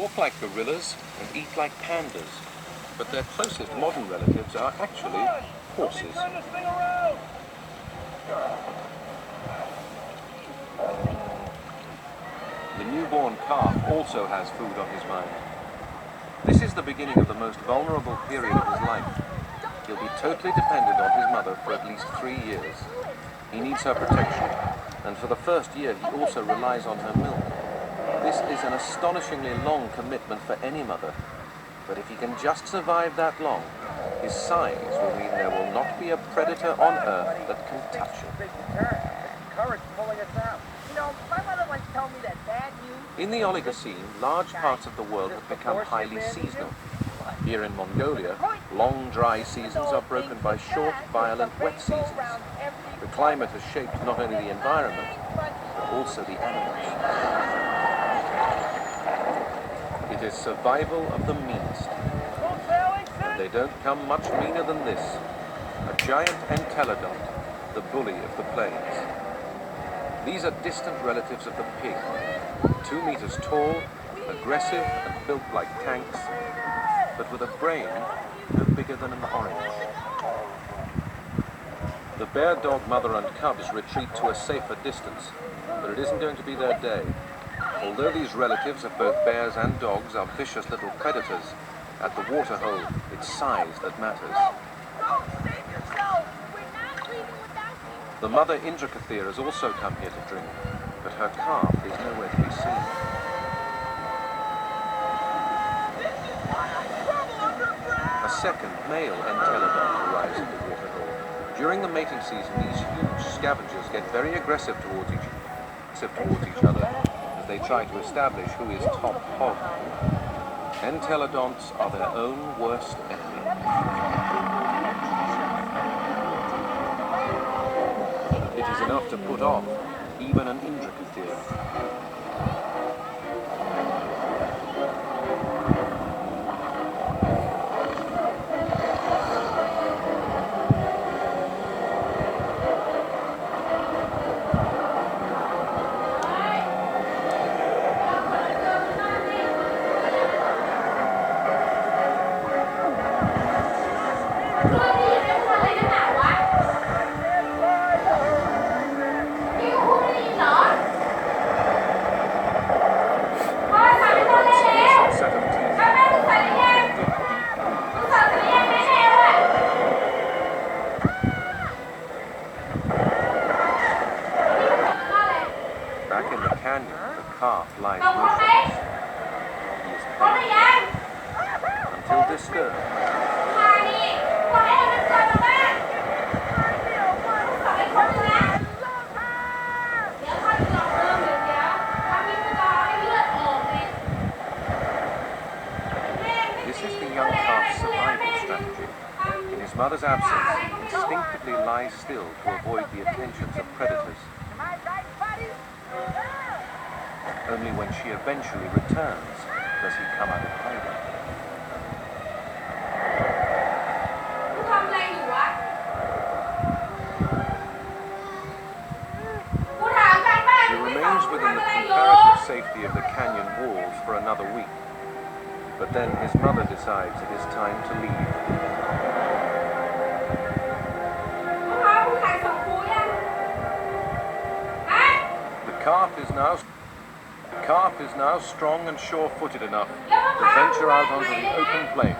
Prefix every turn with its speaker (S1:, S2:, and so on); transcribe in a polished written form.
S1: walk like gorillas and eat like pandas, but their closest modern relatives are actually horses. The newborn calf also has food on his mind. This is the beginning of the most vulnerable period of his life. He'll be totally dependent on his mother for at least 3 years. He needs her protection, and for the first year he also relies on her milk. This is an astonishingly long commitment for any mother, but if he can just survive that long, his size will mean there will not be a predator on Earth that can touch him. In the Oligocene, large parts of the world have become highly seasonal. Here in Mongolia, long dry seasons are broken by short, violent wet seasons. The climate has shaped not only the environment, but also the animals. It is survival of the meanest. And they don't come much meaner than this. A giant entelodont, the bully of the plains. These are distant relatives of the pig. 2 meters tall, aggressive and built like tanks, but with a brain no bigger than an orange. The bear dog mother and cubs retreat to a safer distance, but it isn't going to be their day. Although these relatives of both bears and dogs are vicious little predators, at the waterhole, it's size that matters. The mother Indrakathir has also come here to drink, but her calf is nowhere to be seen. A second male entelodont arrives at the waterhole. During the mating season, these huge scavengers get very aggressive towards each other as they try to establish who is top hog. Entelodonts are their own worst enemy. It is enough to put off even an Indrakathir. Back in the canyon, the calf lies motionless. He is pained until disturbed. This is the young calf's survival strategy. In his mother's absence, he instinctively lies still to avoid the attentions of predators. Only when she eventually returns does he come out of hiding. He remains within the comparative safety of the canyon walls for another week. But then his mother decides it is time to leave. The calf is now strong and sure-footed enough to venture out onto the open plain.